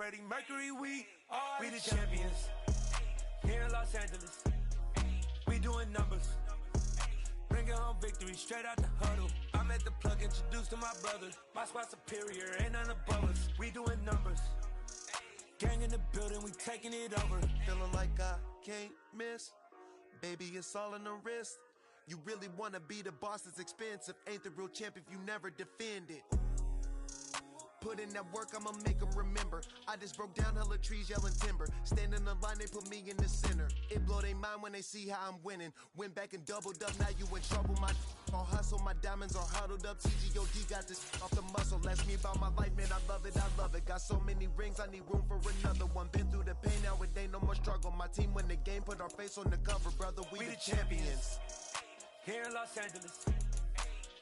Freddie Mercury, we the champions. Here in Los Angeles, we doing numbers. Bringing home victory straight out the huddle. I'm at the plug, introduced to my brothers. My squad superior, ain't none above us. We doing numbers. Gang in the building, we taking it over. Feeling like I can't miss. Baby, it's all in the wrist. You really wanna be the boss, it's expensive. Ain't the real champ if you never defend it. Put in that work, I'ma make them remember. I just broke down hella trees, yelling timber. Stand in the line, they put me in the center. It blow their mind when they see how I'm winning. Went back and doubled up, now you in trouble. My all hustle, my diamonds are huddled up. TGOD got this off the muscle. Ask me about my life, man, I love it, I love it. Got so many rings, I need room for another one. Been through the pain, now it ain't no more struggle. My team win the game, put our face on the cover, brother. We the champions. Here in Los Angeles,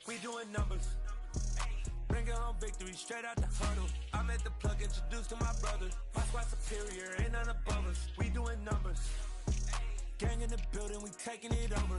we doing numbers. Bringing home victory straight out the huddle. I'm at the plug, introduced to my brothers. My squad superior, ain't none above us. We doing numbers. Gang in the building, we taking it over.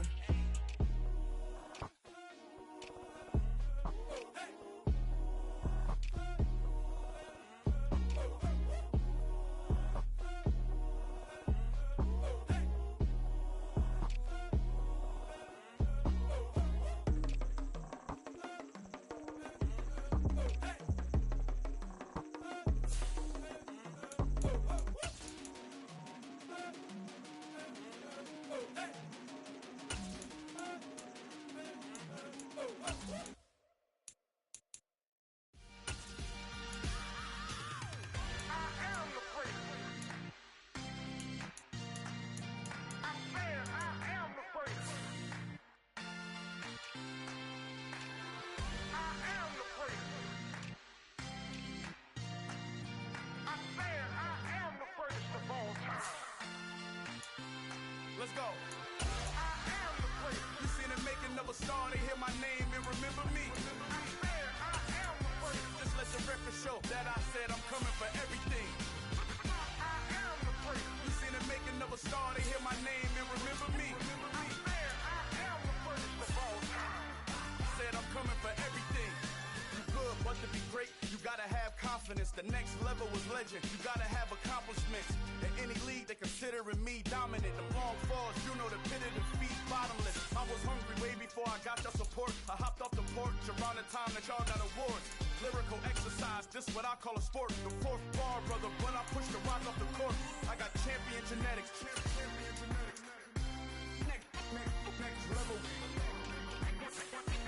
Let's go. You seen the making of a star, they hear my name and remember me. Just let the record show that I said I'm coming for everything. You seen the making of a star, they hear my name and remember me. Said I'm coming for everything. You good, but to be great, you gotta have confidence. The next level was legend. You gotta have accomplishments. In any league, they considering me dominant. The long falls, you know the pit of defeat, bottomless. I was hungry way before I got your support. I hopped off the porch around the time that y'all got awards. Lyrical exercise, this what I call a sport. The fourth bar, brother, when I push the rock off the court. I got champion genetics. Next level.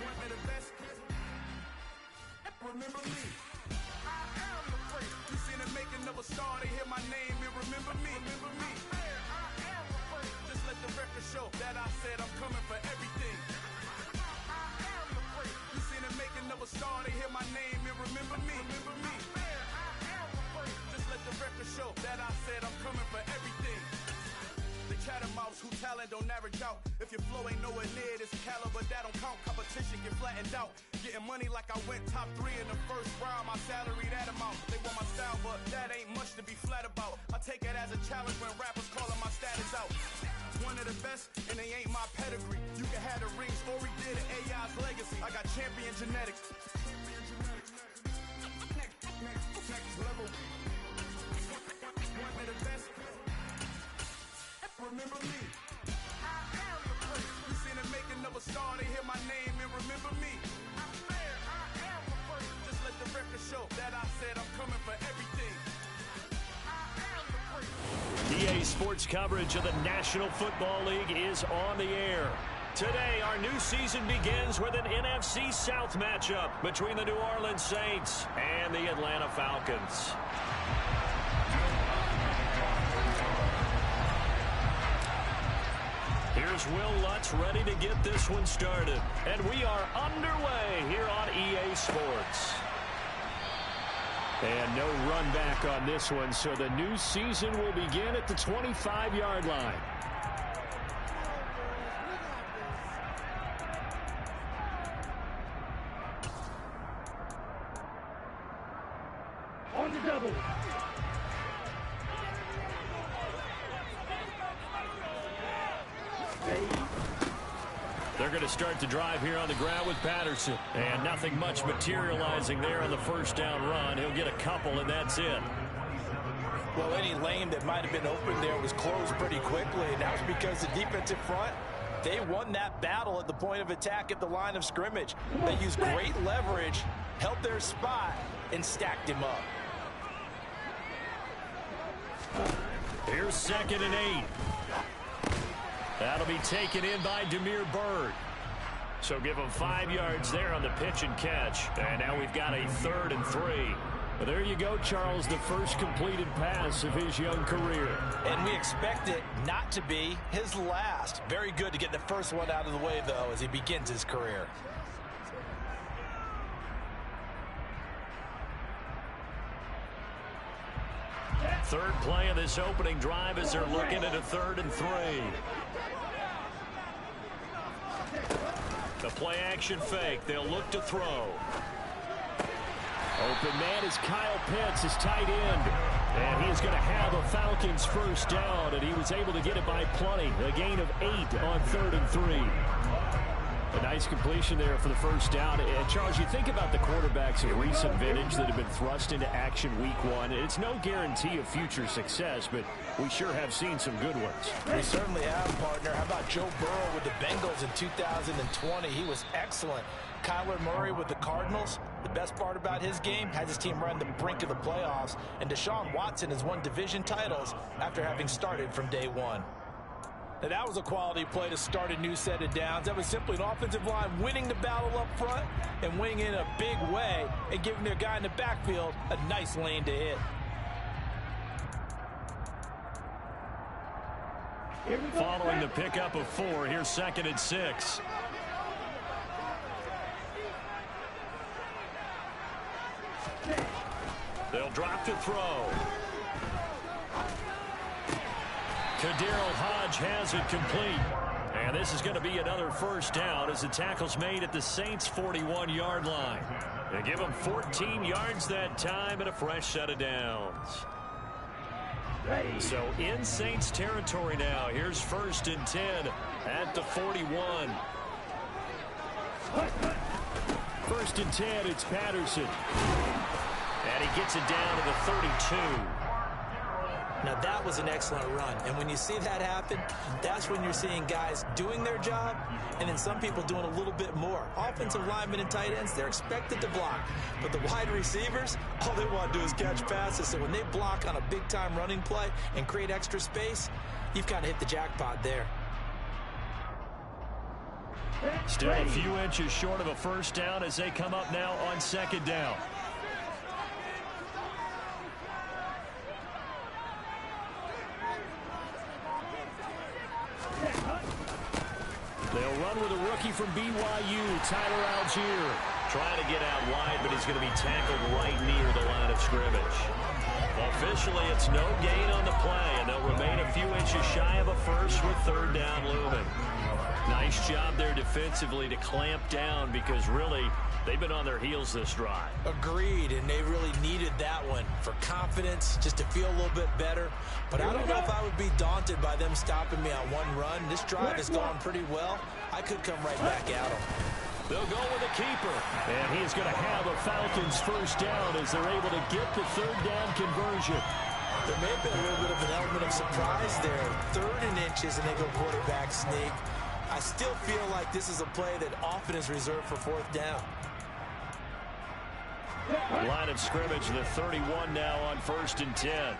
One of the best. Remember me. I am the first. You seen the making of a star, they hear my name and remember me. Remember me. I am the first. Just let the record show that I said I'm coming for everything. I am the first. You seen the making of a star, they hear my name and remember me. Remember me. I am the first. Just let the record show that I said I'm coming for everything. The catamounts who talent don't average out. If your flow ain't nowhere near this caliber, that don't count. Competition get flattened out. Getting money like I went top 3 in the first round. My salary that amount. They want my style, but that ain't much to be flat about. I take it as a challenge when rappers calling my status out. One of the best, and they ain't my pedigree. You can have the rings, or we did it, AI's legacy. I got champion genetics. Next level. One of the best. Remember me. I am the first. You seen the making of a star, they hear my name and remember me. I am the first. Just let the record show that I said I'm coming for everything. I am the first. EA Sports coverage of the National Football League is on the air. Today, our new season begins with an NFC South matchup between the New Orleans Saints and the Atlanta Falcons. Here's Will Lutz ready to get this one started. And we are underway here on EA Sports. And no run back on this one, so the new season will begin at the 25-yard line. On the double. They're going to start the drive here on the ground with Patterson. And nothing much materializing there on the first down run. He'll get a couple, and that's it. Well, any lane that might have been open there was closed pretty quickly, and that was because the defensive front, they won that battle at the point of attack at the line of scrimmage. They used great leverage, held their spot, and stacked him up. Here's 2nd and 8. That'll be taken in by Demir Bird. So give him 5 yards there on the pitch and catch. And now we've got a 3rd and 3. Well, there you go, Charles, the first completed pass of his young career. And we expect it not to be his last. Very good to get the first one out of the way, though, as he begins his career. Third play of this opening drive as they're looking at a 3rd and 3. The play action fake. They'll look to throw. Open man is Kyle Pitts, his tight end. And he's going to have a Falcons first down, and he was able to get it by plenty. A gain of 8 on 3rd and 3. A nice completion there for the first down. And Charles, you think about the quarterbacks of recent vintage that have been thrust into action week 1. It's no guarantee of future success, but we sure have seen some good ones. We certainly have, partner. How about Joe Burrow with the Bengals in 2020? He was excellent. Kyler Murray with the Cardinals. The best part about his game has his team run the brink of the playoffs. And Deshaun Watson has won division titles after having started from day 1. Now, that was a quality play to start a new set of downs. That was simply an offensive line winning the battle up front and winning in a big way and giving their guy in the backfield a nice lane to hit. Following the pickup of 4, here's 2nd and 6. They'll drop to throw. Kadiril Hodge has it complete. And this is going to be another first down as the tackle's made at the Saints' 41-yard line. They give them 14 yards that time and a fresh set of downs. So in Saints territory now. Here's 1st and 10 at the 41. 1st and 10, it's Patterson. And he gets it down to the 32. Now, that was an excellent run. And when you see that happen, that's when you're seeing guys doing their job and then some people doing a little bit more. Offensive linemen and tight ends, they're expected to block. But the wide receivers, all they want to do is catch passes. So when they block on a big-time running play and create extra space, you've kind of hit the jackpot there. Still a few inches short of a first down as they come up now on 2nd down. They'll run with a rookie from BYU, Tyler Algier. Trying to get out wide, but he's going to be tackled right near the line of scrimmage. Officially, it's no gain on the play, and they'll remain a few inches shy of a first with 3rd down looming. Nice job there defensively to clamp down because really they've been on their heels this drive. Agreed, and they really needed that one for confidence, just to feel a little bit better. But I don't know if I would be daunted by them stopping me on one run. This drive has gone pretty well. I could come right back at them. They'll go with a keeper, and he's going to have a Falcons first down as they're able to get the 3rd down conversion. There may have been a little bit of an element of surprise there. 3rd and inches, and they go quarterback sneak. I still feel like this is a play that often is reserved for 4th down. Line of scrimmage, the 31 now on 1st and 10.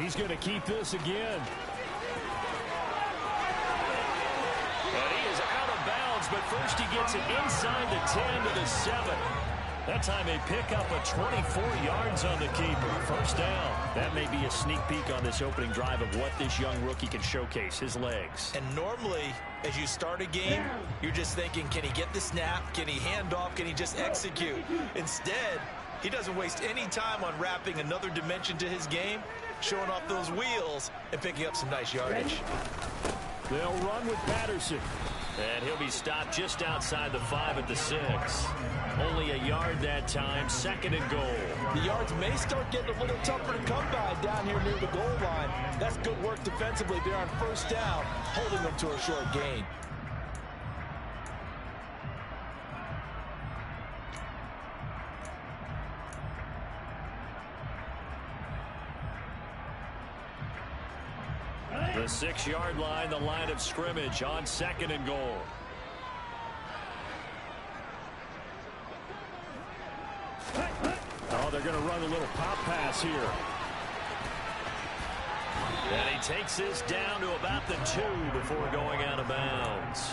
He's going to keep this again. And he is out of bounds, but first he gets it inside the 10 to the 7. That time they pick up a 24 yards on the keeper. First down. That may be a sneak peek on this opening drive of what this young rookie can showcase, his legs. And normally, as you start a game, you're just thinking, can he get the snap? Can he hand off? Can he just execute? Instead, he doesn't waste any time on wrapping another dimension to his game, showing off those wheels, and picking up some nice yardage. They'll run with Patterson. And he'll be stopped just outside the 5 at the 6. Only a yard that time, 2nd and goal. The yards may start getting a little tougher to come by down here near the goal line. That's good work defensively there on first down, holding them to a short gain. The 6-yard line, the line of scrimmage on 2nd and goal. Oh, they're going to run a little pop pass here. And he takes this down to about the 2 before going out of bounds.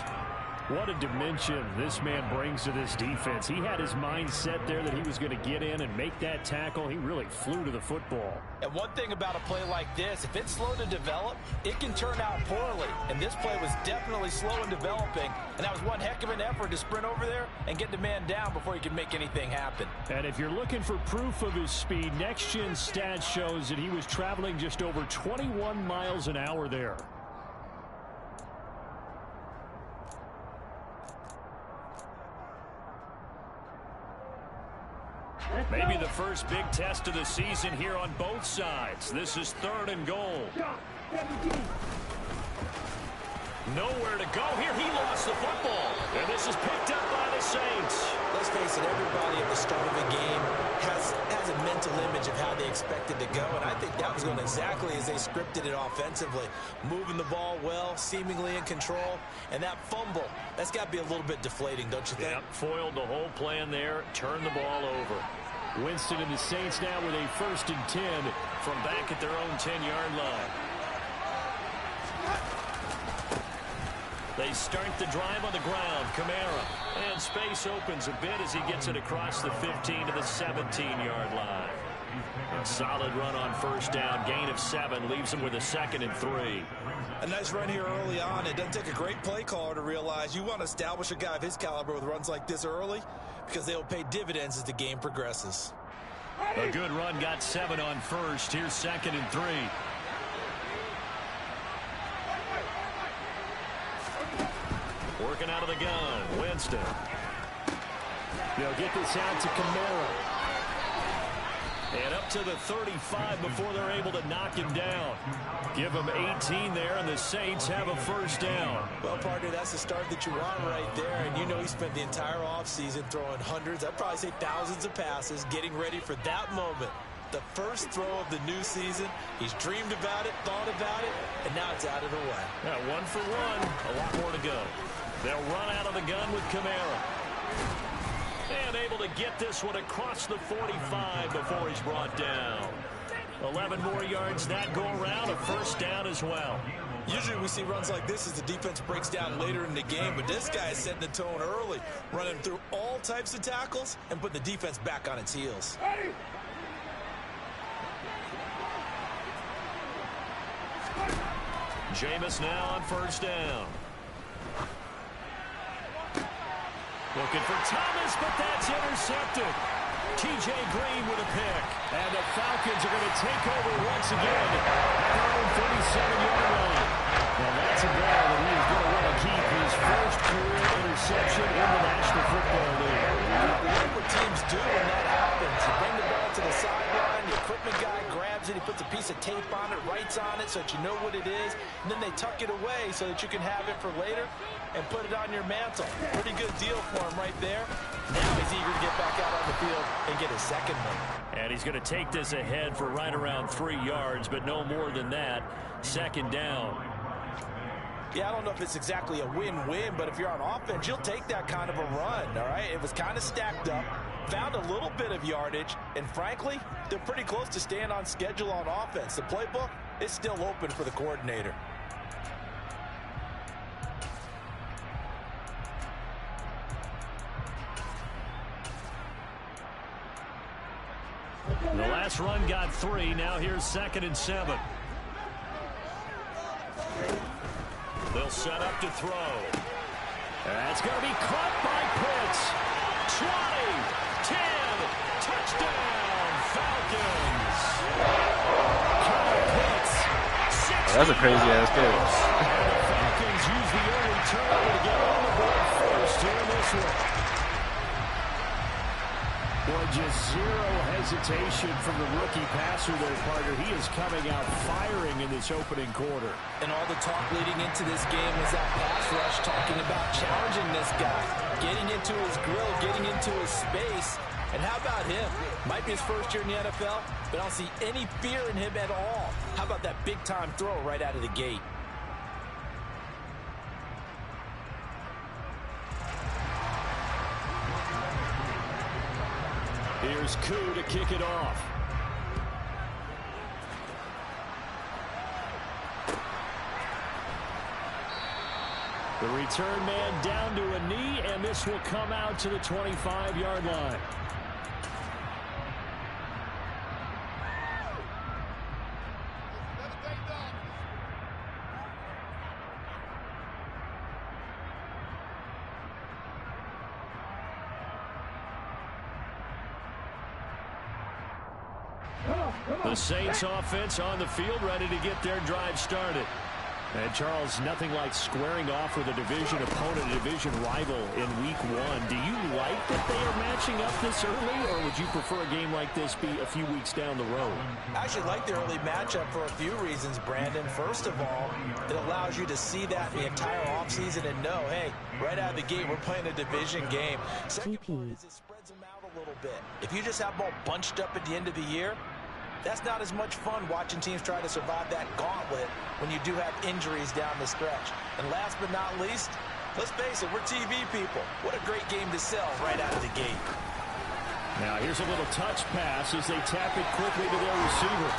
What a dimension this man brings to this defense. He had his mind set there that he was going to get in and make that tackle. He really flew to the football. And one thing about a play like this, if it's slow to develop, it can turn out poorly. And this play was definitely slow in developing. And that was one heck of an effort to sprint over there and get the man down before he could make anything happen. And if you're looking for proof of his speed, Next Gen Stats shows that he was traveling just over 21 miles an hour there. Maybe the first big test of the season here on both sides. This is 3rd and goal. Nowhere to go here. He lost the football. And this is picked up by the Saints. Let's face it, everybody at the start of a game has a mental image of how they expect it to go. And I think that was going exactly as they scripted it offensively. Moving the ball well, seemingly in control. And that fumble, that's got to be a little bit deflating, don't you think? Yep, foiled the whole plan there. Turned the ball over. Winston and the Saints now with a 1st and 10 from back at their own 10-yard line. They start the drive on the ground. Kamara. And space opens a bit as he gets it across the 15 to the 17-yard line. A solid run on 1st down. Gain of 7 leaves him with a 2nd and 3. A nice run here early on. It doesn't take a great play caller to realize you want to establish a guy of his caliber with runs like this early because they'll pay dividends as the game progresses. A good run, got 7 on 1st. Here's 2nd and 3. Working out of the gun, Winston. They'll get this out to Kamara. And up to the 35 before they're able to knock him down. Give him 18 there, and the Saints have a 1st down. Well, partner, that's the start that you want right there. And you know he spent the entire offseason throwing hundreds, I'd probably say thousands of passes, getting ready for that moment. The first throw of the new season. He's dreamed about it, thought about it, and now it's out of the way. Yeah, 1 for 1. A lot more to go. They'll run out of the gun with Kamara. And able to get this one across the 45 before he's brought down. 11 more yards that go around, a 1st down as well. Usually we see runs like this as the defense breaks down later in the game, but this guy is setting the tone early, running through all types of tackles and putting the defense back on its heels. Jameis now on 1st down. Looking for Thomas, but that's intercepted. T.J. Green with a pick. And the Falcons are going to take over once again at their own 37-yard line. Well, that's a ball that he is going to want to keep his first career interception in the National Football League. What would teams do when that happens? You bring the ball to the sideline, the equipment guy grabs it, he puts a piece of tape on it, writes on it so that you know what it is, and then they tuck it away so that you can have it for later and put it on your mantle. Pretty good deal for him right there. Now he's eager to get back out on the field and get his 2nd one. And he's going to take this ahead for right around 3 yards, but no more than that. 2nd down. Yeah, I don't know if it's exactly a win-win, but if you're on offense, you'll take that kind of a run, all right? It was kind of stacked up, found a little bit of yardage, and frankly, they're pretty close to staying on schedule on offense. The playbook is still open for the coordinator. The last run got 3. Now here's 2nd and 7. They'll set up to throw. That's going to be caught by Pitts. 20, 10, touchdown, Falcons. Pitts. That's a crazy-ass catch. The Falcons use the early turnover to get on the board first here in this one. Boy, just zero hesitation from the rookie passer there, partner. He is coming out firing in this opening quarter. And all the talk leading into this game was that pass rush, talking about challenging this guy, getting into his grill, getting into his space. And how about him? Might be his first year in the NFL, but I don't see any fear in him at all. How about that big-time throw right out of the gate? Here's Koo to kick it off. The return man down to a knee, and this will come out to the 25-yard line. The Saints offense on the field, ready to get their drive started. And Charles, nothing like squaring off with a division opponent, a division rival in week one. Do you like that they are matching up this early, or would you prefer a game like this be a few weeks down the road? I actually like the early matchup for a few reasons, Brandon. First of all, it allows you to see that the entire offseason and know, hey, right out of the gate, we're playing a division game. Second part is it spreads them out a little bit. If you just have them all bunched up at the end of the year, that's not as much fun watching teams try to survive that gauntlet when you do have injuries down the stretch. And last but not least, let's face it, we're TV people. What a great game to sell right out of the gate. Now here's a little touch pass as they tap it quickly to their receiver.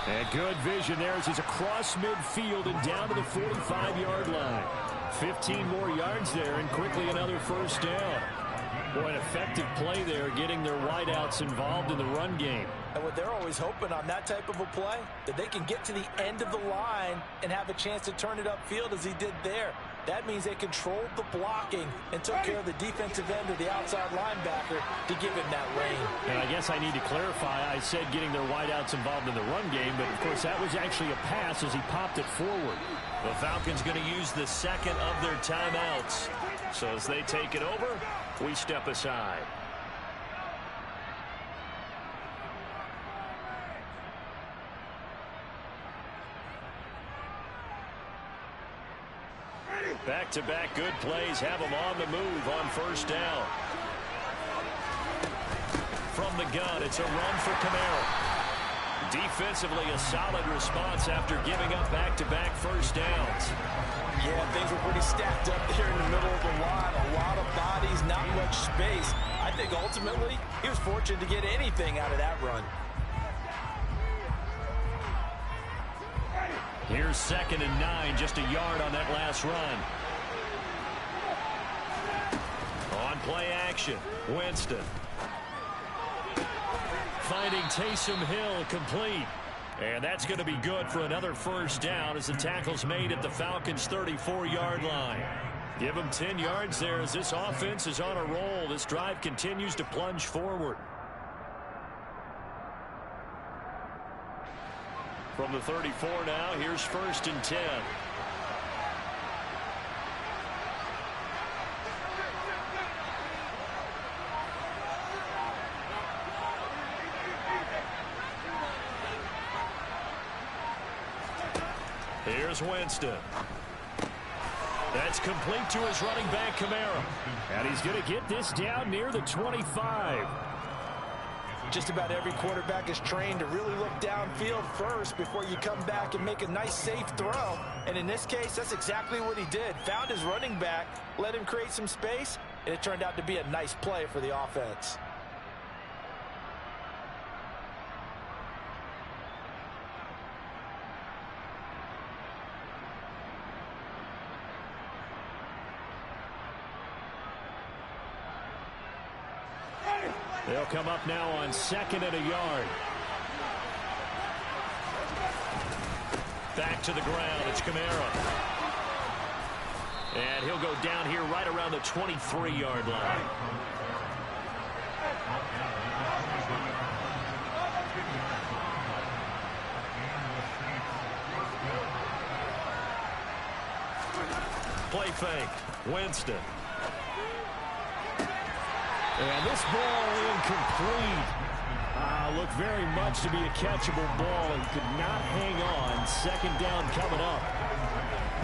And good vision there as he's across midfield and down to the 45-yard line. 15 more yards there and quickly another first down. Boy, an effective play there, getting their wideouts involved in the run game. And what they're always hoping on that type of a play, that they can get to the end of the line and have a chance to turn it upfield as he did there. That means they controlled the blocking and took care of the defensive end or the outside linebacker to give him that lane. And I guess I need to clarify, I said getting their wideouts involved in the run game, but of course that was actually a pass as he popped it forward. The Falcons going to use the second of their timeouts. So as they take it over, we step aside. Back-to-back good plays have them on the move on first down. From the gun, it's a run for Kamara. Defensively, a solid response after giving up back-to-back first downs. Yeah, things were pretty stacked up there in the middle of the line. A lot of bodies, not much space. I think ultimately he was fortunate to get anything out of that run. Here's 2nd and 9, just a yard on that last run. On play action, Winston. Finding Taysom Hill complete. And that's going to be good for another first down as the tackle's made at the Falcons' 34-yard line. Give them 10 yards there as this offense is on a roll. This drive continues to plunge forward. From the 34 now, here's 1st and 10. Here's Winston. That's complete to his running back, Kamara. And he's going to get this down near the 25. Just about every quarterback is trained to really look downfield first before you come back and make a nice, safe throw. And in this case, that's exactly what he did. Found his running back, let him create some space, and it turned out to be a nice play for the offense. They'll come up now on 2nd and a yard. Back to the ground. It's Kamara. And he'll go down here right around the 23-yard line. Play fake. Winston. And this ball incomplete. Looked very much to be a catchable ball and could not hang on. 2nd down coming up.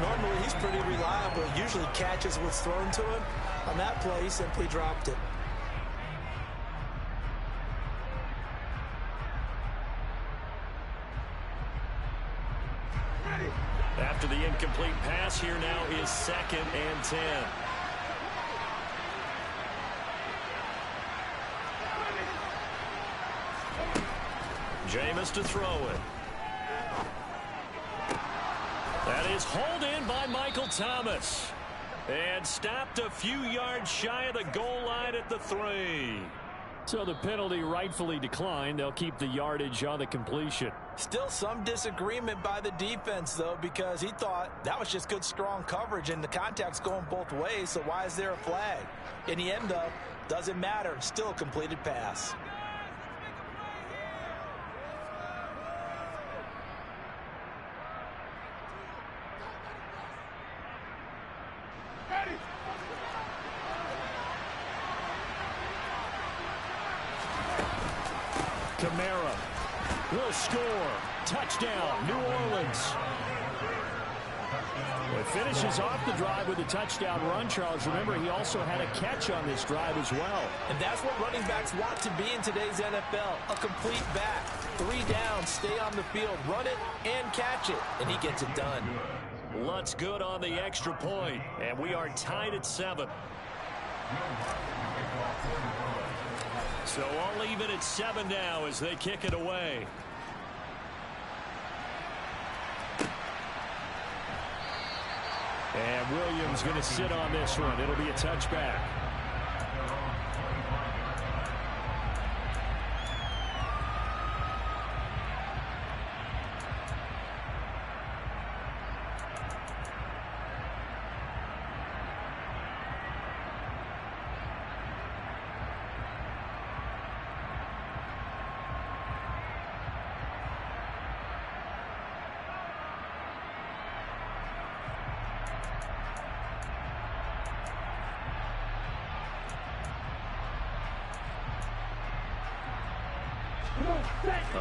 Normally he's pretty reliable. Usually catches what's thrown to him. On that play, he simply dropped it. After the incomplete pass, here now is 2nd and 10. Jameis to throw it. That is hauled in by Michael Thomas. And stopped a few yards shy of the goal line at the 3. So the penalty rightfully declined. They'll keep the yardage on the completion. Still some disagreement by the defense, though, because he thought that was just good, strong coverage, and the contact's going both ways, so why is there a flag? In the end, though, doesn't matter. Still a completed pass. Kamara will score. Touchdown, New Orleans. Well, he finishes off the drive with a touchdown run, Charles. Remember, he also had a catch on this drive as well. And that's what running backs want to be in today's NFL, a complete back. 3 down, stay on the field, run it, and catch it. And he gets it done. Lutt's good on the extra point, and we are tied at 7. So all even at 7 now as they kick it away. And Williams going to sit on this one. It'll be a touchback.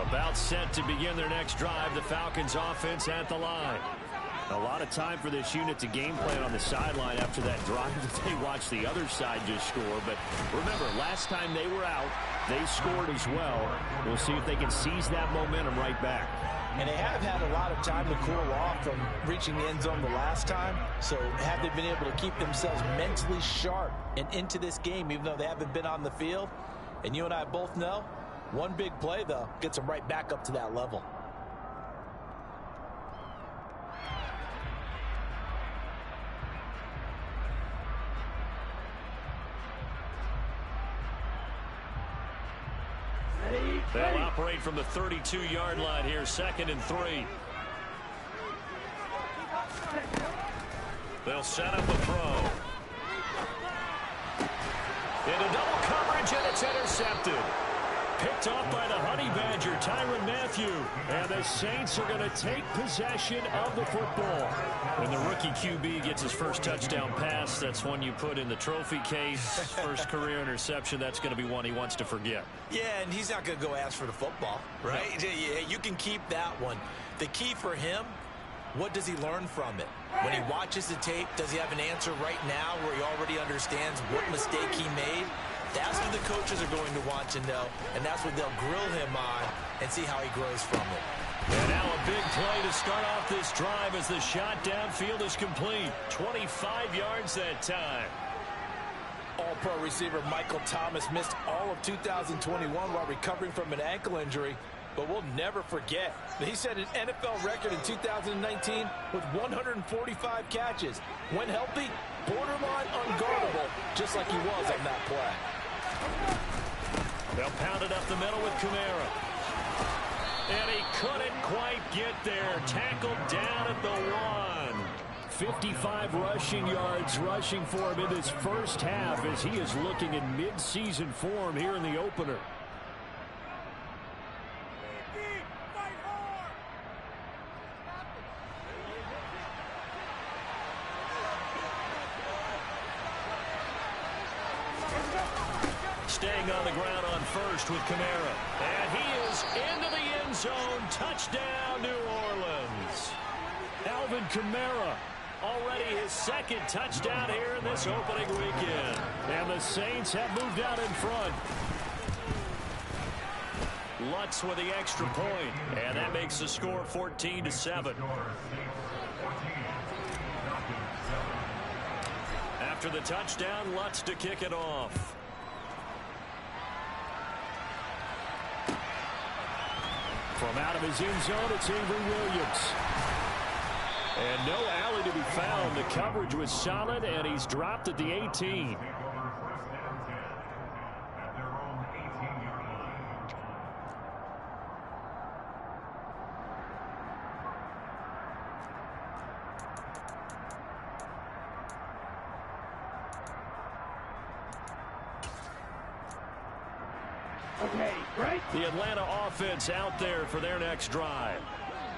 About set to begin their next drive, the Falcons offense at the line. A lot of time for this unit to game plan on the sideline after that drive that they watched the other side just score. But remember, last time they were out, they scored as well. We'll see if they can seize that momentum right back. And they have had a lot of time to cool off from reaching the end zone the last time. So have they been able to keep themselves mentally sharp and into this game, even though they haven't been on the field? And you and I both know, one big play, though, gets them right back up to that level. They'll operate from the 32-yard line here, 2nd and 3. They'll set up a throw. Into double coverage, and it's intercepted. Picked off by the Honey Badger, Tyrann Mathieu. And the Saints are going to take possession of the football. When the rookie QB gets his first touchdown pass, that's one you put in the trophy case. First career interception, that's going to be one he wants to forget. Yeah, and he's not going to go ask for the football, right? No. You can keep that one. The key for him, what does he learn from it? When he watches the tape, does he have an answer right now where he already understands what mistake he made? That's what the coaches are going to want to know, and that's what they'll grill him on and see how he grows from it. And now a big play to start off this drive as the shot downfield is complete. 25 yards that time. All-pro receiver Michael Thomas missed all of 2021 while recovering from an ankle injury, but we'll never forget that he set an NFL record in 2019 with 145 catches. When healthy, borderline unguardable, just like he was on that play. They'll pound it up the middle with Kamara. And he couldn't quite get there. Tackled down at the 1. 55 rushing yards rushing for him in this first half as he is looking in mid-season form here in the opener. Staying on the ground on first with Kamara. And he is into the end zone. Touchdown, New Orleans. Alvin Kamara, already his 2nd touchdown here in this opening weekend. And the Saints have moved out in front. Lutz with the extra point. And that makes the score 14-7. After the touchdown, Lutz to kick it off. From out of his end zone, it's Avery Williams. And no alley to be found. The coverage was solid, and he's dropped at the 18. The Atlanta offense out there for their next drive.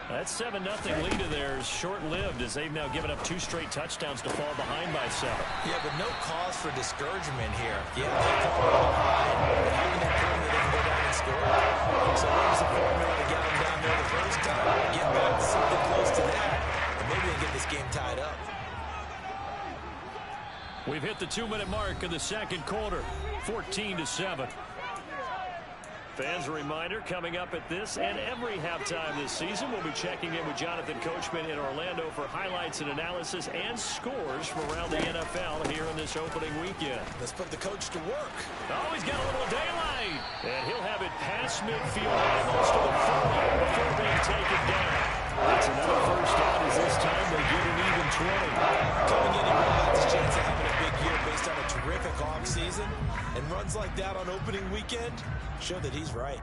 That 7-0 lead of theirs short-lived as they've now given up 2 straight touchdowns to fall behind by 7. Yeah, but no cause for discouragement here. Yeah, they fall behind, but having that prove that they can go down and score. So what was the formula to get them down there the first time? Get back to something close to that, and maybe they get this game tied up. We've hit the 2-minute mark of the second quarter, 14-7. Fans, a reminder, coming up at this and every halftime this season, we'll be checking in with Jonathan Coachman in Orlando for highlights and analysis and scores from around the NFL here in this opening weekend. Let's put the coach to work. Oh, he's got a little daylight. And he'll have it past midfield, almost to the 40 before being taken down. That's another first down as this time they get an even 20. Coming in, he realizes his chance of having a big year based on a terrific offseason. And runs like that on opening weekend show that he's right.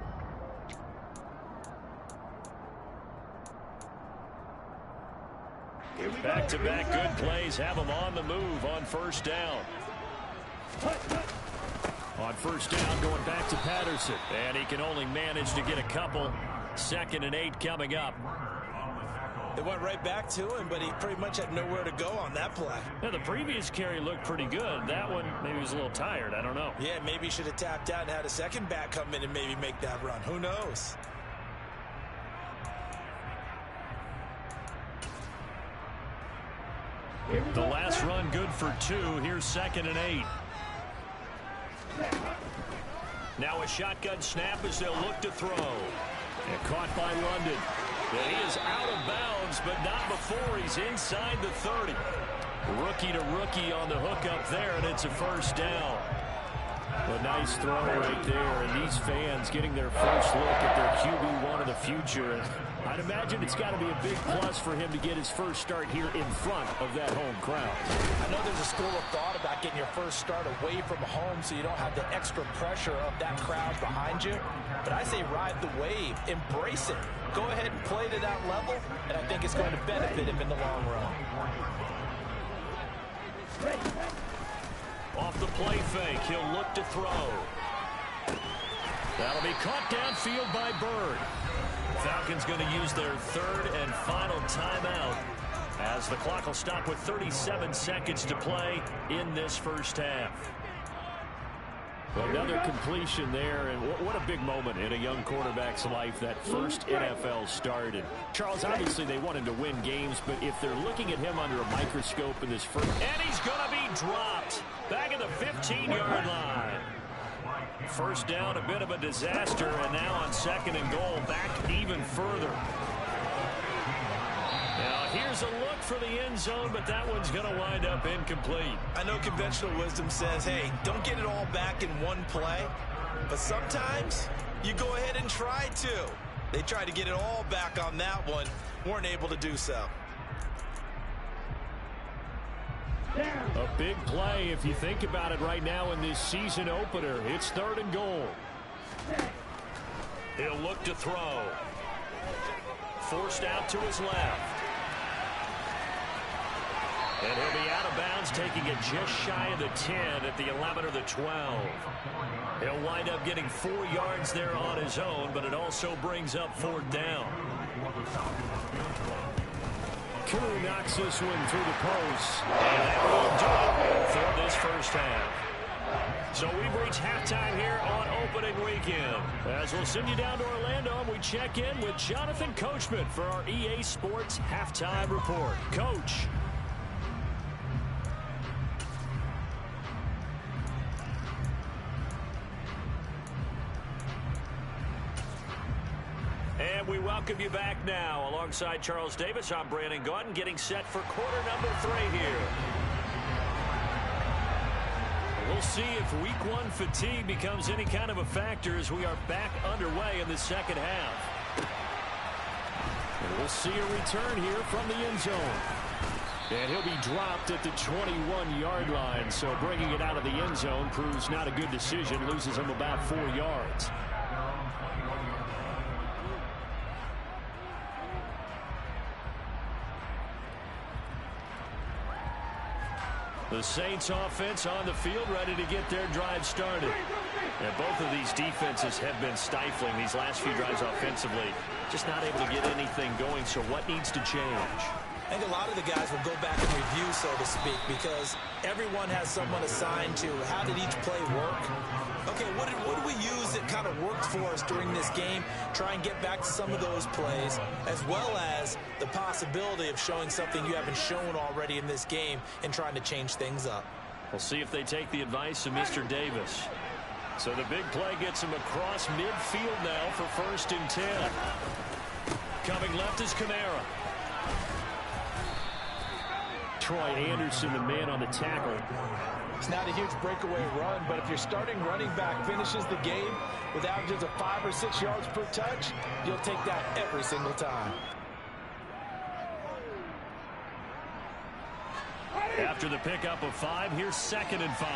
Back-to-back good plays have him on the move on first down. On first down, going back to Patterson. And he can only manage to get a couple. 2nd and 8 coming up. They went right back to him, but he pretty much had nowhere to go on that play. Yeah, the previous carry looked pretty good. That one, maybe he was a little tired. I don't know. Yeah, maybe he should have tapped out and had a second back come in and maybe make that run. Who knows? The last run good for 2. Here's 2nd and 8. Now a shotgun snap as they'll look to throw. And caught by London. And he is out of bounds, but not before he's inside the 30. Rookie to rookie on the hook up there, and it's a first down. A nice throw right there, and these fans getting their first look at their QB1 of the future. I'd imagine it's got to be a big plus for him to get his first start here in front of that home crowd. I know there's a school of thought about getting your first start away from home so you don't have the extra pressure of that crowd behind you. But I say ride the wave, embrace it. Go ahead and play to that level, and I think it's going to benefit him in the long run. Off the play fake, he'll look to throw. That'll be caught downfield by Bird. Falcons going to use their 3rd and final timeout as the clock will stop with 37 seconds to play in this first half. Another completion there, and what a big moment in a young quarterback's life, that first NFL start. And Charles, obviously they want him to win games, but if they're looking at him under a microscope in this first... And he's going to be dropped back at the 15-yard line. First down, a bit of a disaster, and now on 2nd and goal, back even further. Now here's a look for the end zone, but that one's going to wind up incomplete. I know conventional wisdom says, hey, don't get it all back in one play, but sometimes you go ahead and try to. They tried to get it all back on that one, weren't able to do so. A big play if you think about it right now in this season opener. It's 3rd and goal. He'll look to throw. Forced out to his left. And he'll be out of bounds, taking it just shy of the 10 at the 11 or the 12. He'll wind up getting 4 yards there on his own, but it also brings up 4th down. Koo knocks this one through the post. And that will do it for this first half. So we've reached halftime here on opening weekend. As we'll send you down to Orlando, and we check in with Jonathan Coachman for our EA Sports Halftime Report. Coach. And we welcome you back now. Alongside Charles Davis, I'm Brandon Gaudin, getting set for quarter number 3 here. We'll see if week 1 fatigue becomes any kind of a factor as we are back underway in the second half. And we'll see a return here from the end zone. And he'll be dropped at the 21-yard line. So bringing it out of the end zone proves not a good decision. Loses him about 4 yards. The Saints offense on the field, ready to get their drive started. And both of these defenses have been stifling these last few drives offensively. Just not able to get anything going, so what needs to change? I think a lot of the guys will go back and review, so to speak, because everyone has someone assigned to how did each play work. Okay, what did we use that kind of worked for us during this game? Try and get back to some of those plays, as well as the possibility of showing something you haven't shown already in this game and trying to change things up. We'll see if they take the advice of Mr. Davis. So the big play gets him across midfield now for 1st and 10. Coming left is Kamara. Troy Anderson, the man on the tackle. It's not a huge breakaway run, but if your starting running back finishes the game with averages of 5 or 6 yards per touch, you'll take that every single time. After the pickup of 5, here's 2nd and 5.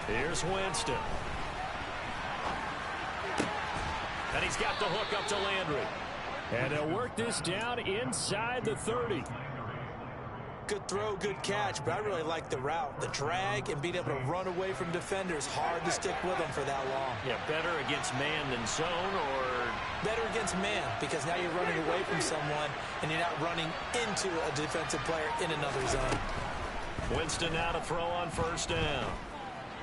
Here's Winston. And he's got the hook up to Landry. And they'll work this down inside the 30. Good throw, good catch, but I really like the route. The drag and being able to run away from defenders. Hard to stick with them for that long. Yeah, better against man than zone, or? Better against man, because now you're running away from someone and you're not running into a defensive player in another zone. Winston now to throw on 1st down.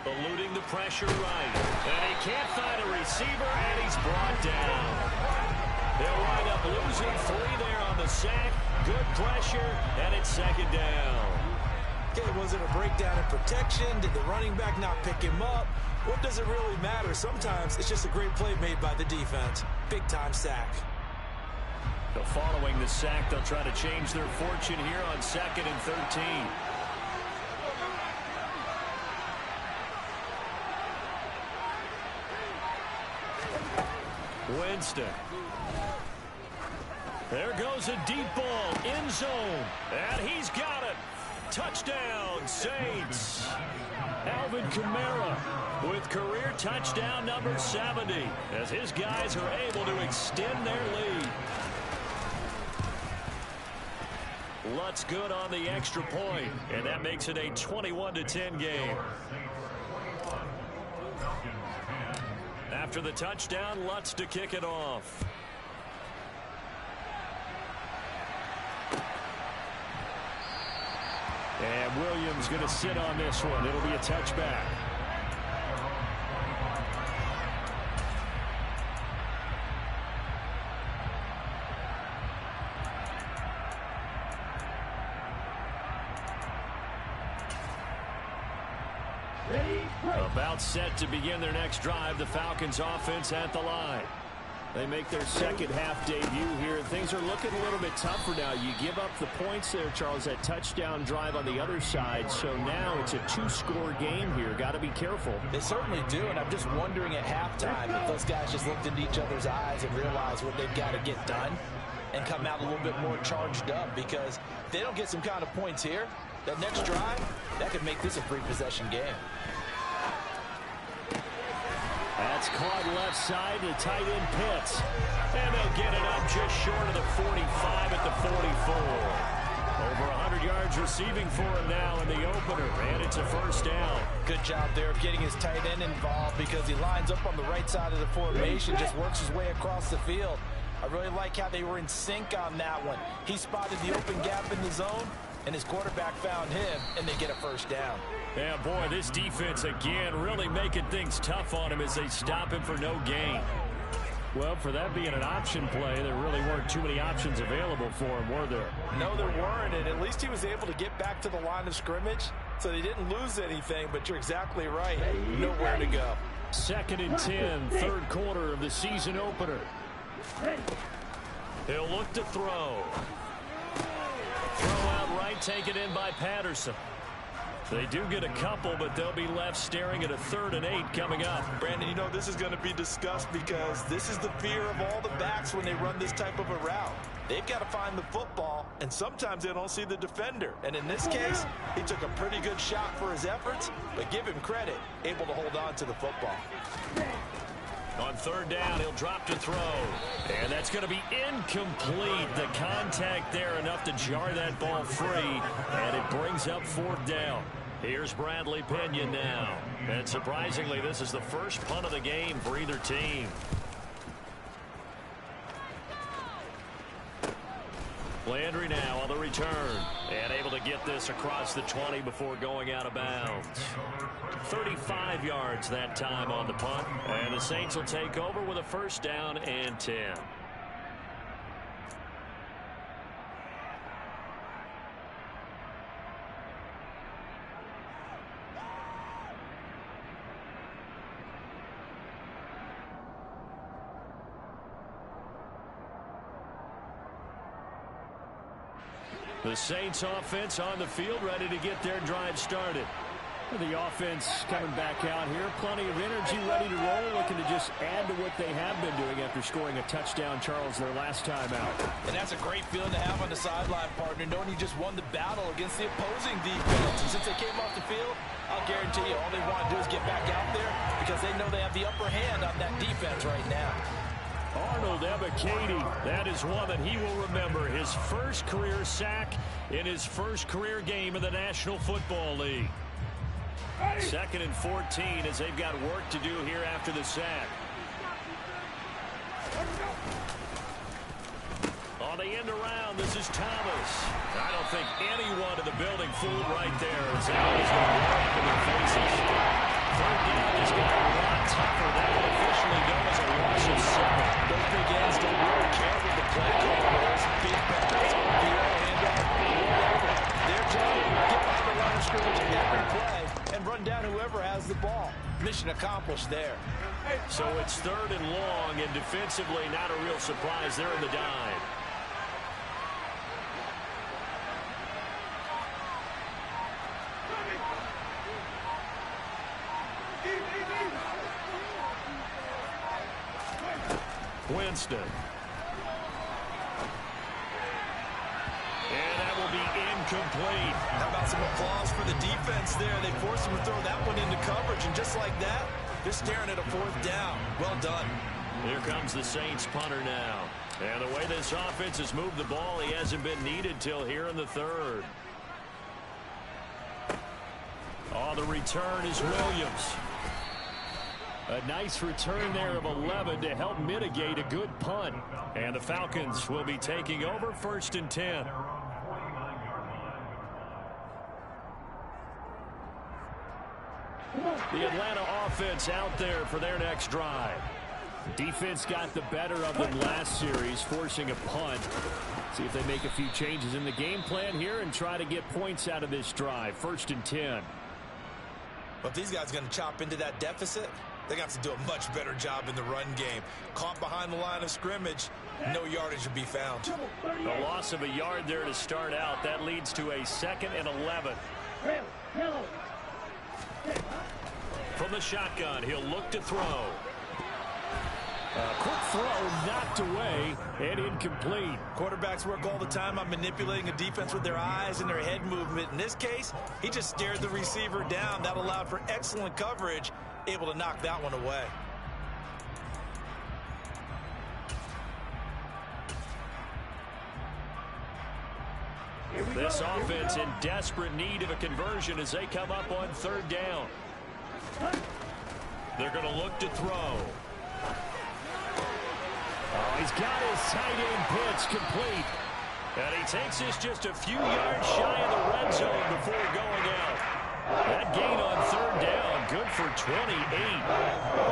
Eluding the pressure right. And he can't find a receiver, and he's brought down. They'll wind up losing 3 there on the sack. Good pressure, and it's 2nd down. Okay, was it a breakdown in protection? Did the running back not pick him up? What does it really matter? Sometimes it's just a great play made by the defense. Big-time sack. So following the sack, they'll try to change their fortune here on 2nd and 13. Winston. There goes a deep ball, end zone, and he's got it. Touchdown, Saints. Alvin Kamara with career touchdown number 70 as his guys are able to extend their lead. Lutz good on the extra point, and that makes it a 21-10 game. After the touchdown, Lutz to kick it off. And Williams going to sit on this one. It'll be a touchback. About set to begin their next drive. The Falcons offense at the line. They make their second half debut here, and things are looking a little bit tougher now. You give up the points there, Charles, that touchdown drive on the other side. So now it's a 2-score game here. Got to be careful. They certainly do, and I'm just wondering at halftime if those guys just looked into each other's eyes and realized what they've got to get done and come out a little bit more charged up, because if they don't get some kind of points here, that next drive, that could make this a free possession game. That's caught left side to tight end Pitts. And they'll get it up just short of the 45 at the 44. Over 100 yards receiving for him now in the opener. And it's a 1st down. Good job there of getting his tight end involved, because he lines up on the right side of the formation, just works his way across the field. I really like how they were in sync on that one. He spotted the open gap in the zone, and his quarterback found him, and they get a 1st down. Yeah, boy, this defense again really making things tough on him as they stop him for no gain. Well, for that being an option play, there really weren't too many options available for him, were there? No, there weren't, and at least he was able to get back to the line of scrimmage, so they didn't lose anything, but you're exactly right. Nowhere to go. 2nd and 10, 3rd quarter of the season opener. He'll look to throw. Throw out right, taken in by Patterson. They do get a couple, but they'll be left staring at a 3rd and 8 coming up. Brandon, you know this is going to be discussed because this is the fear of all the backs when they run this type of a route. They've got to find the football, and sometimes they don't see the defender. And in this case, he took a pretty good shot for his efforts, but give him credit, able to hold on to the football. On 3rd down, he'll drop to throw. And that's going to be incomplete. The contact there enough to jar that ball free, and it brings up 4th down. Here's Bradley Pinion now. And surprisingly, this is the first punt of the game for either team. Landry now on the return. And able to get this across the 20 before going out of bounds. 35 yards that time on the punt. And the Saints will take over with a 1st down and 10. The Saints offense on the field, ready to get their drive started. The offense coming back out here. Plenty of energy, ready to roll, looking to just add to what they have been doing after scoring a touchdown, Charles, their last time out. And that's a great feeling to have on the sideline, partner, knowing you just won the battle against the opposing defense. And since they came off the field, I'll guarantee you all they want to do is get back out there because they know they have the upper hand on that defense right now. Arnold Ebiketie, that is one that he will remember. His first career sack in his first career game in the National Football League. 2nd and 14 as they've got work to do here after the sack. On the end around, this is Thomas. I don't think anyone in the building fooled right there as that was going to blow up in their faces. 3rd down just got a lot tougher. That will officially go as a loss of 7. Those big ends don't really care what the play call was. Big pass, handoff, whatever. Their job, get by the line of scrimmage every play and run down whoever has the ball. Mission accomplished there. So it's 3rd and long, and defensively not a real surprise. They're in the dive. Winston. And that will be incomplete. How about some applause for the defense there? They forced him to throw that one into coverage, and just like that, they're staring at a 4th down. Well done. Here comes the Saints punter now. And the way this offense has moved the ball, he hasn't been needed till here in the 3rd. Oh, the return is Williams. A nice return there of 11 to help mitigate a good punt. And the Falcons will be taking over 1st and 10. The Atlanta offense out there for their next drive. Defense got the better of them last series, forcing a punt. See if they make a few changes in the game plan here and try to get points out of this drive. 1st and 10. But if these guys are going to chop into that deficit, they're going to have to do a much better job in the run game. Caught behind the line of scrimmage, no yardage to be found. A loss of a yard there to start out. That leads to a 2nd and 11. From the shotgun, he'll look to throw. Quick throw knocked away and incomplete. Quarterbacks work all the time on manipulating a defense with their eyes and their head movement. In this case, he just stared the receiver down. That allowed for excellent coverage, able to knock that one away. This offense in desperate need of a conversion as they come up on 3rd down. They're going to look to throw. Oh, he's got his tight end pitch complete. And he takes this just a few yards shy of the red zone before going out. That gain on 3rd down, good for 28.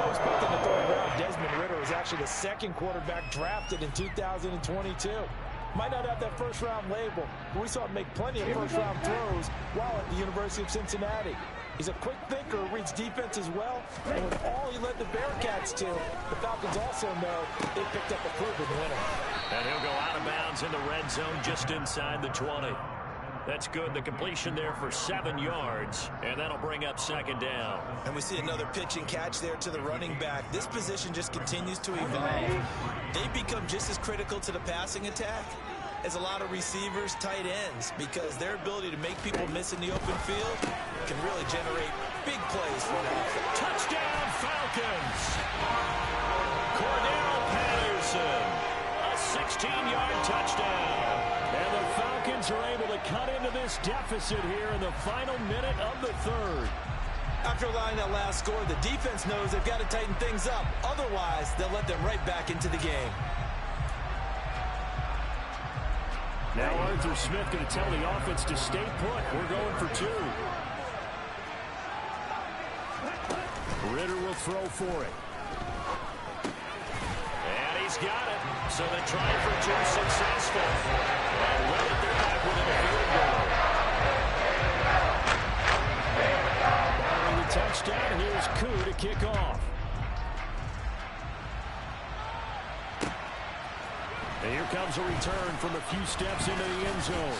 Most picked in the 3rd round, Desmond Ridder was actually the 2nd quarterback drafted in 2022. Might not have that first-round label, but we saw him make plenty of first-round throws while at the University of Cincinnati. He's a quick thinker, reads defense as well, and with all he led the Bearcats to, the Falcons also know they picked up a proven winner. And he'll go out of bounds in the red zone just inside the 20. That's good. The completion there for 7 yards, and that'll bring up second down. And we see another pitch and catch there to the running back. This position just continues to evolve. They become just as critical to the passing attack as a lot of receivers, tight ends, because their ability to make people miss in the open field can really generate big plays for an offense. Touchdown, Falcons! Cordell Patterson, a 16-yard touchdown. And the Falcons are able to cut into this deficit here in the final minute of the third. After allowing that last score, the defense knows they've got to tighten things up. Otherwise, they'll let them right back into the game. Now Arthur Smith going to tell the offense to stay put. We're going for 2. Ritter will throw for it. And he's got it. So the try for 2 successful. And well, they're back within a field goal. Following the touchdown, here's Koo to kick off. And here comes a return from a few steps into the end zone.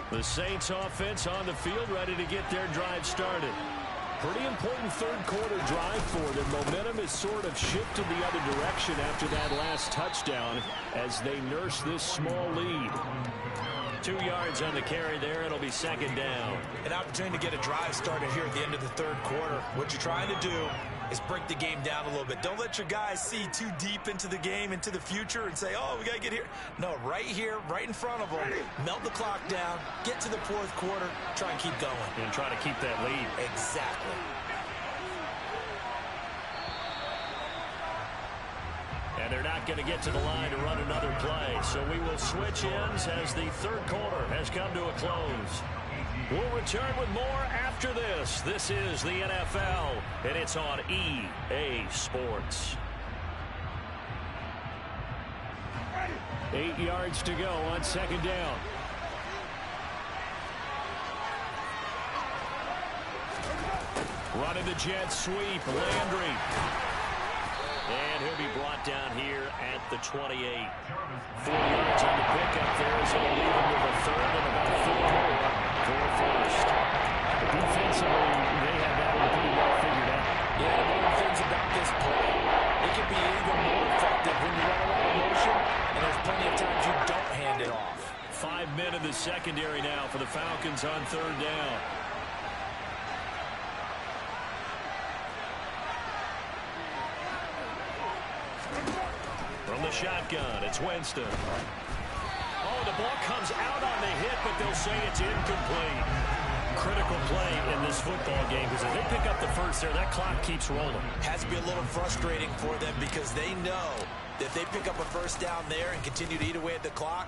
The Saints offense on the field, ready to get their drive started. Pretty important third quarter drive for them. Momentum has sort of shifted the other direction after that last touchdown as they nurse this small lead. 2 yards on the carry there. It'll be second down. An opportunity to get a drive started here at the end of the third quarter. What you're trying to do is break the game down a little bit. Don't let your guys see too deep into the game, into the future, and say, oh, we got to get here. No, right here, right in front of them, melt the clock down, get to the fourth quarter, try and keep going. And try to keep that lead. Exactly. And they're not going to get to the line to run another play. So we will switch ends as the third quarter has come to a close. We'll return with more after this. This is the NFL, and it's on EA Sports. 8 yards to go on second down. Running the jet sweep, Landry. And he'll be brought down here at the 28. 4 yards on the pickup there, so we'll leave him with a third and about 4 more for a first. Defensively, they have that one pretty well figured out. Yeah, one of the things about this play, it can be even more effective when you run a lot of motion, and there's plenty of times you don't hand it off. 5 men in the secondary now for the Falcons on third down. From the shotgun, it's Winston. Oh, the ball comes out on the hit, but they'll say it's incomplete. Critical play in this football game, because if they pick up the first there, that clock keeps rolling. Has to be a little frustrating for them because they know that if they pick up a first down there and continue to eat away at the clock,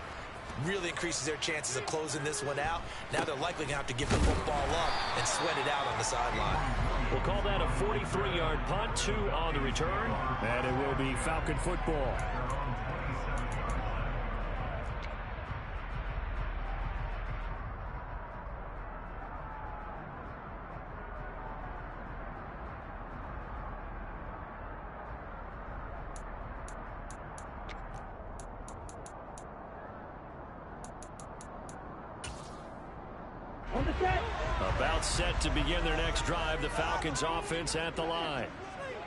really increases their chances of closing this one out. Now they're likely going to have to give the football up and sweat it out on the sideline. We'll call that a 43-yard punt, 2 on the return. And it will be Falcon football. About set to begin their next drive, the Falcons offense at the line.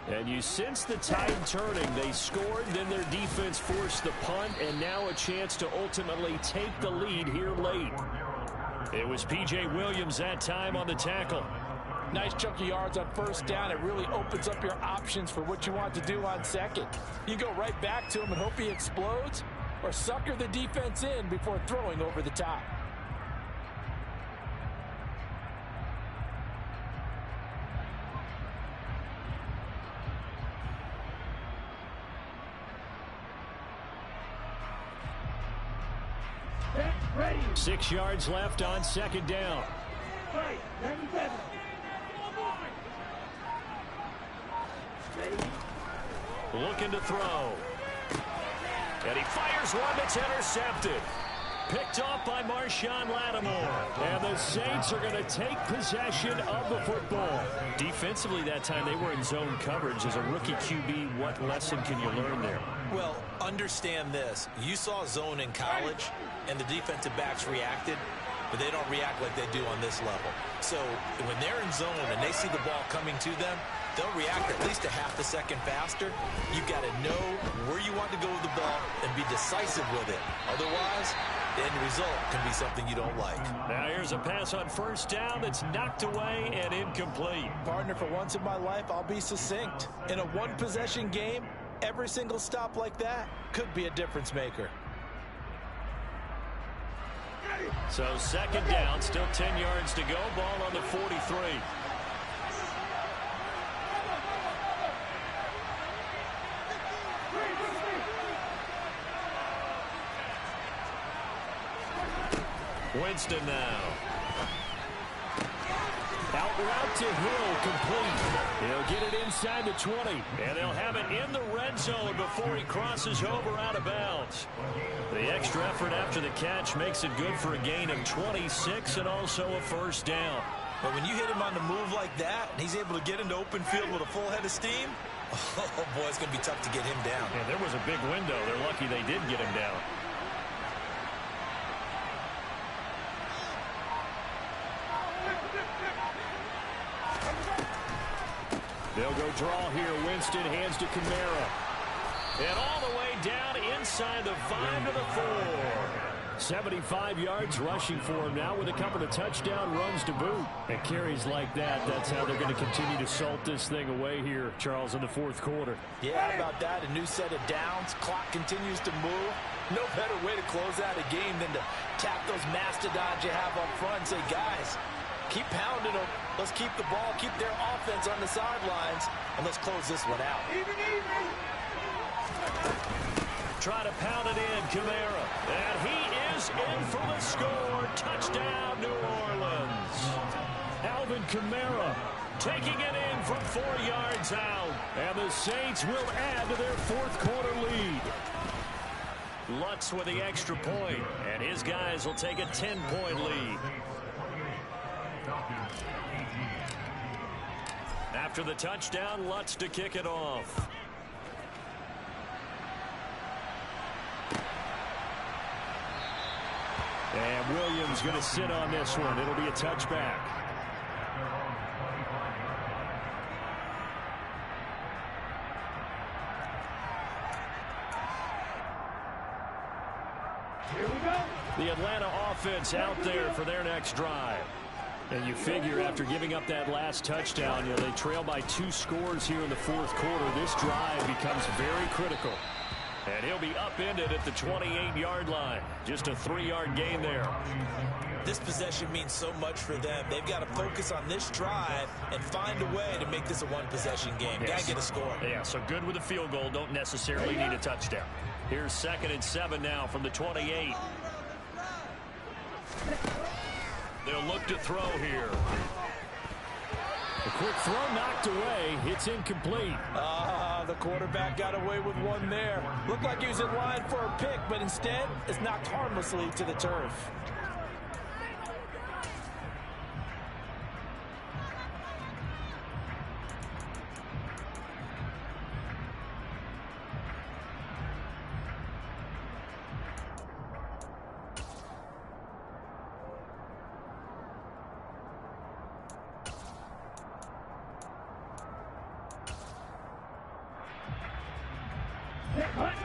And you sense the tide turning. They scored, then their defense forced the punt, and now a chance to ultimately take the lead here late. It was P.J. Williams that time on the tackle. Nice chunky yards on first down. It really opens up your options for what you want to do on second. You go right back to him and hope he explodes, or sucker the defense in before throwing over the top. Ready. 6 yards left on second down. Right. 97. Ready. looking to throw. And he fires one that's intercepted. Picked off by Marshawn Lattimore. And the Saints are going to take possession of the football. Defensively that time, they were in zone coverage. As a rookie QB, what lesson can you learn there? Well, understand this. You saw zone in college, and the defensive backs reacted, but they don't react like they do on this level. So when they're in zone and they see the ball coming to them, they'll react at least a half a second faster. You've got to know where you want to go with the ball and be decisive with it. Otherwise, the end result can be something you don't like. Now here's a pass on first down that's knocked away and incomplete. Partner, for once in my life, I'll be succinct. In a one-possession game, every single stop like that could be a difference maker. So second down, still 10 yards to go. Ball on the 43. Winston now. Out route to Hill, complete. He'll get it inside the 20. And they'll have it in the red zone before he crosses over out of bounds. The extra effort after the catch makes it good for a gain of 26 and also a first down. But when you hit him on the move like that, and he's able to get into open field with a full head of steam, oh boy, it's going to be tough to get him down. Yeah, there was a big window. They're lucky they did get him down. They'll go draw here. Winston hands to Kamara. And all the way down inside the 5 to the 4. 75 yards rushing for him now with a couple of touchdown runs to boot. And carries like that, that's how they're going to continue to salt this thing away here, Charles, in the fourth quarter. Yeah, how about that? A new set of downs. Clock continues to move. No better way to close out a game than to tap those mastodons you have up front and say, guys, keep pounding them. Let's keep the ball, keep their offense on the sidelines, and let's close this one out. Try to pound it in, Kamara. And he is in for the score. Touchdown, New Orleans. Alvin Kamara taking it in from 4 yards out. And the Saints will add to their fourth quarter lead. Lutz with the extra point, and his guys will take a 10-point lead. After the touchdown, Lutz to kick it off. And Williams going to sit on this one. It'll be a touchback. Here we go. The Atlanta offense out there for their next drive. And you figure after giving up that last touchdown, they trail by 2 scores here in the fourth quarter. This drive becomes very critical. And he'll be upended at the 28-yard line. Just a 3-yard gain there. This possession means so much for them. They've got to focus on this drive and find a way to make this a one-possession game. Yes. Got to get a score. Yeah, so good with a field goal. Don't necessarily need a touchdown. Here's 2nd and 7 now from the 28. They'll look to throw here. A quick throw knocked away. It's incomplete. The quarterback got away with one there. Looked like he was in line for a pick, but instead it's knocked harmlessly to the turf.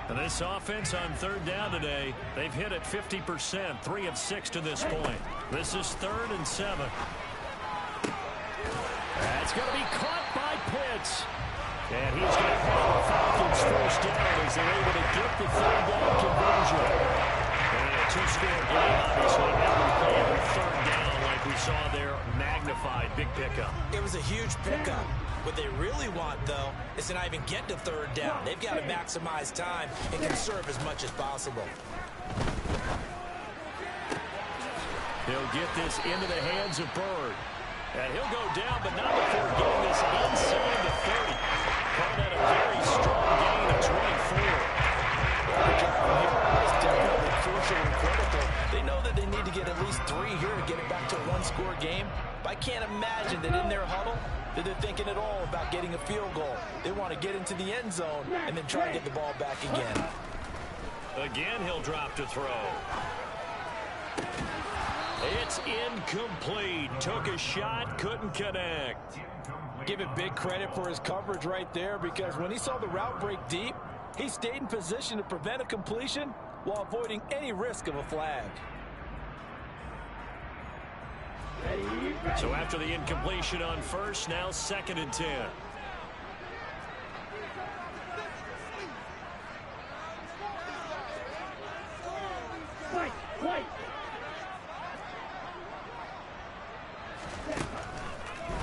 And this offense on 3rd down today, they've hit it 50%, 3 of 6 to this point. This is 3rd and 7. That's going to be caught by Pitts. And he's going to have the Falcons first down as they're able to get the 3rd down conversion. And a 2-score game, obviously, every 3rd down like we saw there, magnified, big pickup. It was a huge pickup. What they really want, though, is to not even get to 3rd down. They've got to maximize time and conserve as much as possible. He'll get this into the hands of Bird. And he'll go down, but not before getting this inside the 30. Call that a very strong gain one-score game, but I can't imagine that in their huddle that they're thinking at all about getting a field goal. They want to get into the end zone and then try to get the ball back again. Again, he'll drop to throw. It's incomplete. Took a shot, couldn't connect. Give it big credit for his coverage right there, because when he saw the route break deep, he stayed in position to prevent a completion while avoiding any risk of a flag. So after the incompletion on first, now 2nd and 10.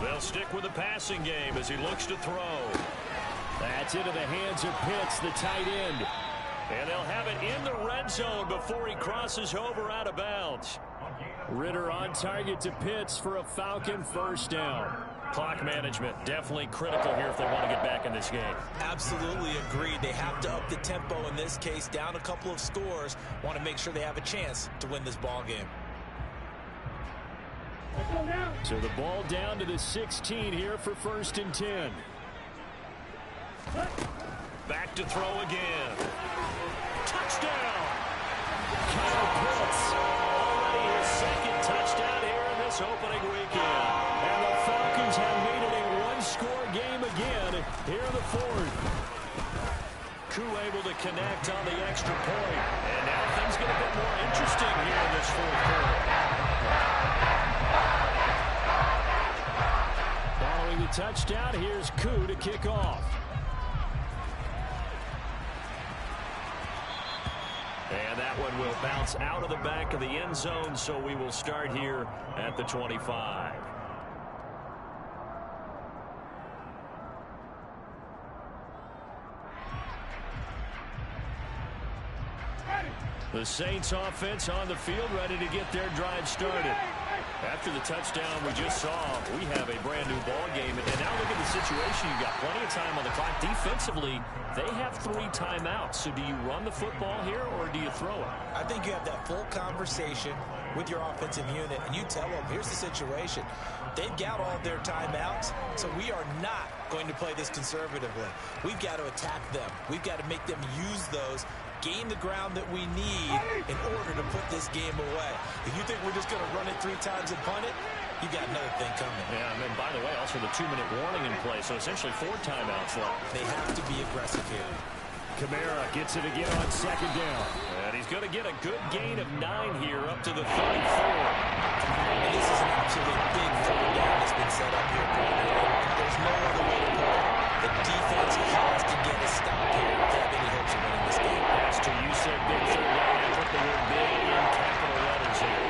They'll stick with the passing game as he looks to throw. That's into the hands of Pitts, the tight end. And they'll have it in the red zone before he crosses over out of bounds. Ritter on target to Pitts for a Falcon first down. Clock management definitely critical here if they want to get back in this game. Absolutely agreed. They have to up the tempo in this case, down a couple of scores. Want to make sure they have a chance to win this ball game. So the ball down to the 16 here for 1st and 10. Back to throw again. Touchdown! Kyle Pitts. Already his 2nd touchdown here in this opening weekend. And the Falcons have made it a one-score game again here in the 4th. Koo able to connect on the extra point. And now things get a bit more interesting here in this 4th quarter. Following the touchdown, here's Koo to kick off. And that one will bounce out of the back of the end zone, so we will start here at the 25. The Saints offense on the field, ready to get their drive started. After the touchdown we just saw, we have a brand new ball game. And now look at the situation. You've got plenty of time on the clock. Defensively, they have 3 timeouts. So do you run the football here or do you throw it? I think you have that full conversation with your offensive unit, and you tell them, here's the situation. They've got all their timeouts, so we are not going to play this conservatively. We've got to attack them. We've got to make them use those, gain the ground that we need in order to put this game away. If you think we're just going to run it 3 times and punt it, you got another thing coming. Yeah, and then, by the way, also the 2-minute warning in play, so essentially 4 timeouts left. They have to be aggressive here. Kamara gets it again on 2nd down. And he's going to get a good gain of 9 here up to the 34. And this is an absolute big 4th down that's been set up here. There's no other way to put it. The defense has to get a stop here if they have any hopes of winning this game. Pastor, you said big 3rd down. I put the word big in capital letters here.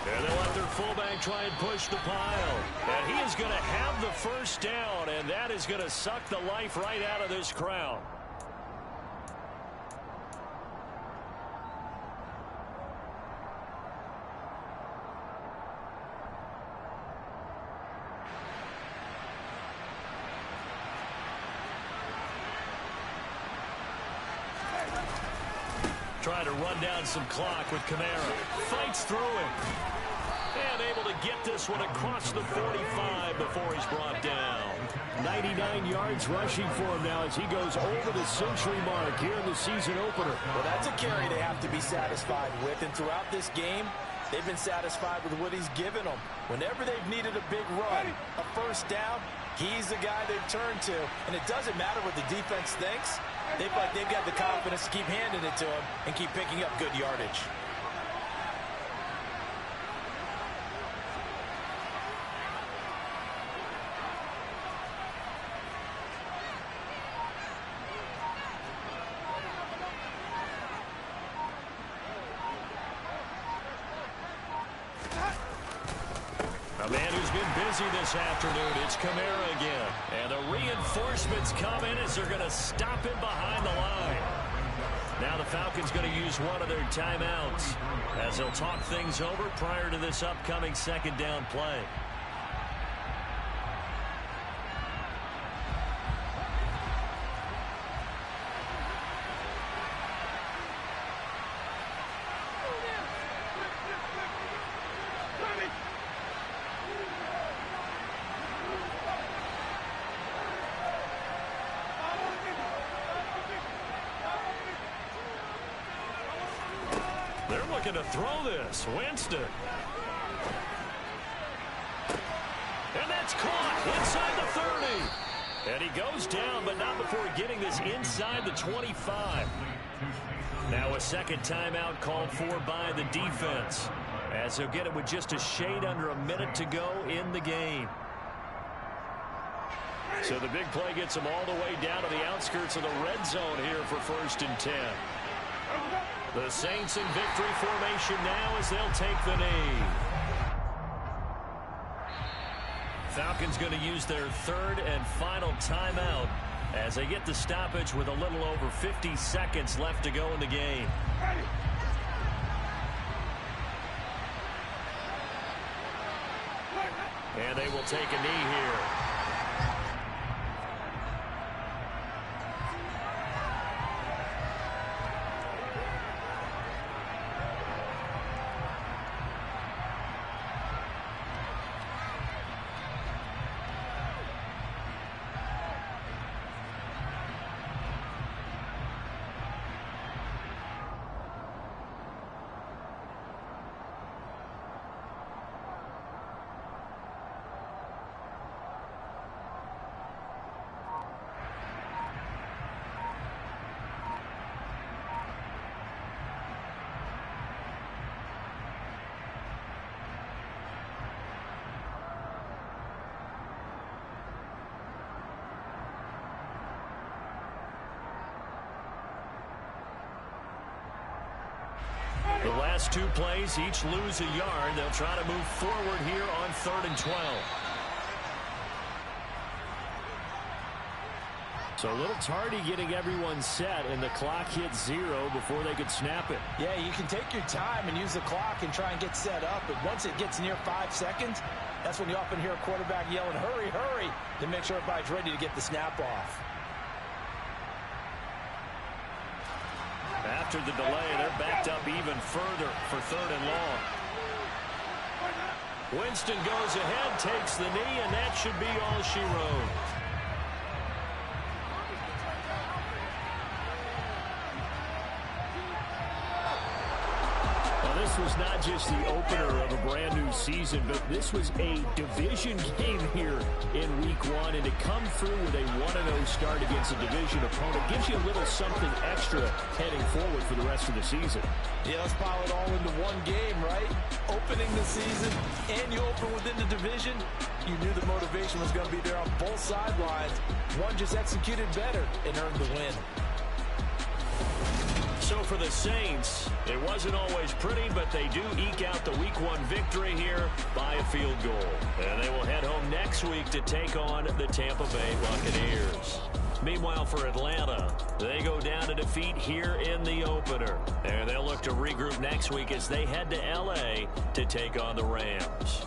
And they'll let their fullback try and push the pile. And he is going to have the first down, and that is going to suck the life right out of this crowd. Trying to run down some clock with Kamara. Fights through him. And able to get this one across the 45 before he's brought down. 99 yards rushing for him now as he goes over the century mark here in the season opener. Well, that's a carry they have to be satisfied with. And throughout this game, they've been satisfied with what he's given them. Whenever they've needed a big run, a first down, he's the guy they've turned to. And it doesn't matter what the defense thinks. They've got the confidence to keep handing it to him and keep picking up good yardage. A man who's been busy this afternoon, it's Kamara again. And the reinforcements come in as they're going to stop him behind the line. Now the Falcons going to use one of their timeouts as they'll talk things over prior to this upcoming 2nd down play. looking to throw this. Winston. And that's caught inside the 30. And he goes down, but not before getting this inside the 25. Now a second timeout called for by the defense, as he'll get it with just a shade under a minute to go in the game. So the big play gets him all the way down to the outskirts of the red zone here for 1st and 10. The Saints in victory formation now as they'll take the knee. Falcons going to use their 3rd and final timeout as they get the stoppage with a little over 50 seconds left to go in the game. And they will take a knee here. The last 2 plays, each lose a yard. They'll try to move forward here on 3rd and 12. So a little tardy getting everyone set, and the clock hit 0 before they could snap it. Yeah, you can take your time and use the clock and try and get set up, but once it gets near 5 seconds, that's when you often hear a quarterback yelling, hurry, hurry, to make sure everybody's ready to get the snap off. After the delay, they're backed up even further for 3rd and long. Winston goes ahead, takes the knee, and that should be all she wrote. This was not just the opener of a brand new season, but this was a division game here in week 1, and to come through with a 1-0 start against a division opponent gives you a little something extra heading forward for the rest of the season. Yeah, let's pile it all into one game, right? Opening the season, and you open within the division. You knew the motivation was going to be there on both sidelines. One just executed better and earned the win. So for the Saints, it wasn't always pretty, but they do eke out the Week 1 victory here by a field goal. And they will head home next week to take on the Tampa Bay Buccaneers. Meanwhile, for Atlanta, they go down to defeat here in the opener. And they'll look to regroup next week as they head to L.A. to take on the Rams.